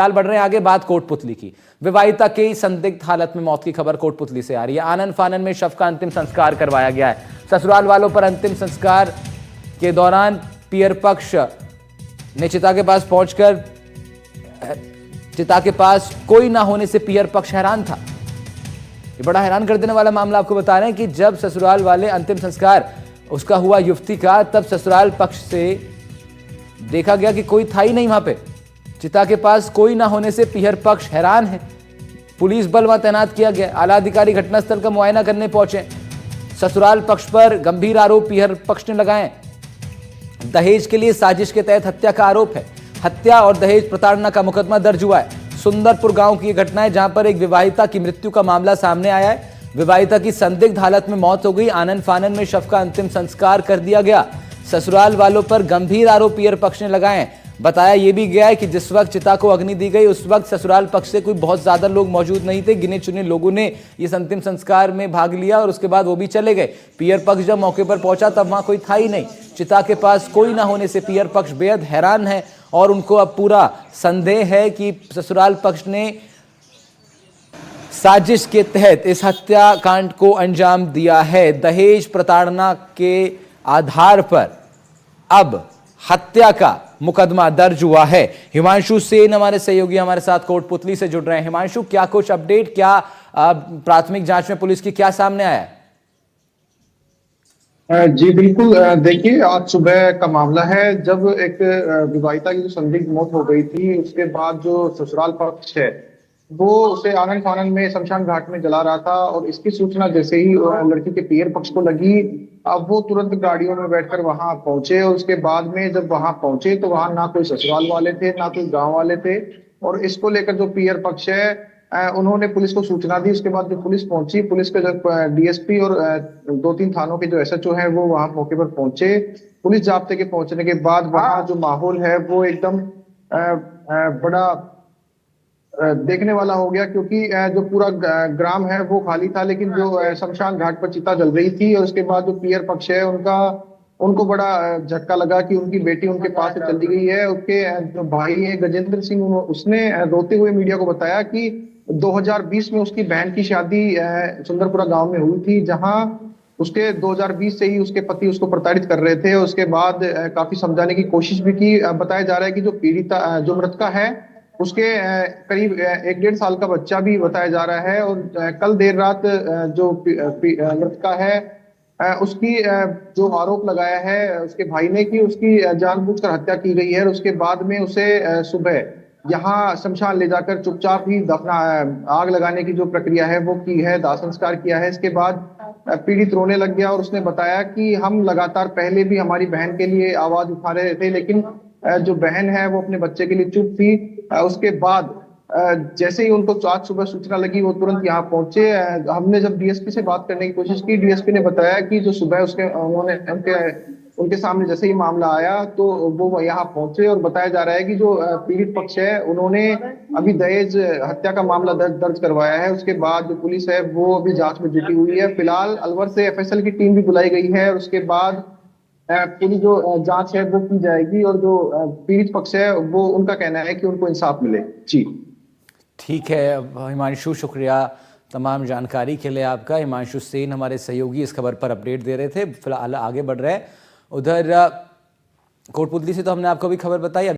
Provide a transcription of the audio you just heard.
फिलहाल बढ़ रहे हैं आगे, बात कोटपुतली की। विवाहिता की संदिग्ध हालत में मौत की खबर कोटपुतली से आ रही है। आनन फानन में शव का अंतिम संस्कार करवाया गया है। ससुराल वालों पर अंतिम संस्कार के दौरान पियर पक्ष ने चिता के पास पहुंचकर चिता के पास कोई ना होने से पियर पक्ष हैरान था। ये बड़ा हैरान कर देने वाला मामला आपको बता रहे हैं कि जब ससुराल वाले अंतिम संस्कार उसका हुआ युवती का, तब ससुराल पक्ष से देखा गया कि कोई था ही नहीं वहां पे। चिता के पास कोई ना होने से पियर पक्ष हैरान है। पुलिस बल वहां तैनात किया गया। आला अधिकारी घटनास्थल का मुआयना करने पहुंचे। ससुराल पक्ष पर गंभीर आरोप पियर पक्ष ने लगाए। दहेज के लिए साजिश के तहत हत्या का आरोप है। हत्या और दहेज प्रताड़ना का मुकदमा दर्ज हुआ है। सुंदरपुर गांव की घटना है, जहां पर एक विवाहिता की मृत्यु का मामला सामने आया है। विवाहिता की संदिग्ध हालत में मौत हो गई। आनन फानन में शव का अंतिम संस्कार कर दिया गया। ससुराल वालों पर गंभीर आरोप पियर पक्ष ने लगाए। बताया यह भी गया है कि जिस वक्त चिता को अग्नि दी गई, उस वक्त ससुराल पक्ष से कोई बहुत ज्यादा लोग मौजूद नहीं थे। गिने चुने लोगों ने इस अंतिम संस्कार में भाग लिया और उसके बाद वो भी चले गए। पियर पक्ष जब मौके पर पहुंचा तब वहां कोई था ही नहीं। चिता के पास कोई ना होने से पियर पक्ष बेहद हैरान है और उनको अब पूरा संदेह है कि ससुराल पक्ष ने साजिश के तहत इस हत्याकांड को अंजाम दिया है। दहेज प्रताड़ना के आधार पर अब हत्या का मुकदमा दर्ज हुआ है। हिमांशु सेन हमारे सहयोगी हमारे साथ कोटपुतली से जुड़ रहे हैं। हिमांशु, क्या कुछ अपडेट, क्या प्राथमिक जांच में पुलिस की क्या सामने आया है? जी बिल्कुल, देखिए आज सुबह का मामला है जब एक विवाहिता की जो संदिग्ध मौत हो गई थी, उसके बाद जो ससुराल पक्ष है वो उसे आनन फानन में शमशान घाट में जला रहा था और इसकी सूचना जैसे ही लड़की के पियर पक्ष को लगी, अब वो तुरंत गाड़ियों में बैठकर वहां पहुंचे और उसके बाद में जब वहां पहुंचे तो वहां ना कोई ससुराल वाले थे ना कोई गांव वाले थे। और इसको लेकर जो पियर पक्ष है उन्होंने पुलिस को सूचना दी। उसके बाद जो पुलिस पहुंची, पुलिस के जब डीएसपी और 2-3 थानों के जो एसएचओ हैं वो वहां मौके पर पहुंचे। पुलिस जाब्ते के पहुंचने के बाद वहां जो माहौल है वो एकदम बड़ा देखने वाला हो गया, क्योंकि जो पूरा ग्राम है वो खाली था, लेकिन जो शमशान घाट पर चिता जल रही थी। और उसके बाद जो पियर पक्ष है उनको बड़ा झटका लगा कि उनकी बेटी उनके पास से चली गई है। उसके जो भाई है गजेंद्र सिंह, उसने रोते हुए मीडिया को बताया कि 2020 में उसकी बहन की शादी सुंदरपुरा गांव में हुई थी, जहां उसके 2020 से ही उसके पति उसको प्रताड़ित कर रहे थे। उसके बाद काफी समझाने की कोशिश भी की। बताया जा रहा है कि जो पीड़िता जो मृतका है उसके करीब 1-1.5 साल का बच्चा भी बताया जा रहा है। और कल देर रात जो मृतका है उसकी जो आरोप लगाया है उसके भाई ने कि उसकी जानबूझकर हत्या की गई है। और उसके बाद में उसे सुबह यहाँ शमशान ले जाकर चुपचाप ही दफना आग लगाने की जो प्रक्रिया है वो की है, दाह संस्कार किया है। इसके बाद पीड़ित रोने लग गया और उसने बताया कि हम लगातार पहले भी हमारी बहन के लिए आवाज उठा रहे थे, लेकिन जो बहन है वो अपने बच्चे के लिए चुप थी। उसके बाद जैसे ही उनको आज सुबह सूचना लगी वो तुरंत यहाँ पहुंचे। हमने जब डीएसपी से बात करने की कोशिश की, डीएसपी ने बताया कि जो सुबह उनके सामने जैसे ही मामला आया तो वो यहाँ पहुंचे। और बताया जा रहा है कि जो पीड़ित पक्ष है उन्होंने अभी दहेज हत्या का मामला दर्ज करवाया है। उसके बाद जो पुलिस है वो अभी जांच में जुटी हुई है। फिलहाल अलवर से एफएसएल की टीम भी बुलाई गई है और उसके बाद पूरी जो जांच है वो की जाएगी। और जो पीड़ित पक्ष है वो उनका कहना है कि उनको इंसाफ मिले। जी ठीक है हिमांशु, शुक्रिया तमाम जानकारी के लिए आपका। हिमांशु सेन हमारे सहयोगी इस खबर पर अपडेट दे रहे थे। फिलहाल आगे बढ़ रहे हैं। उधर कोटपुतली से तो हमने आपको भी खबर बताई।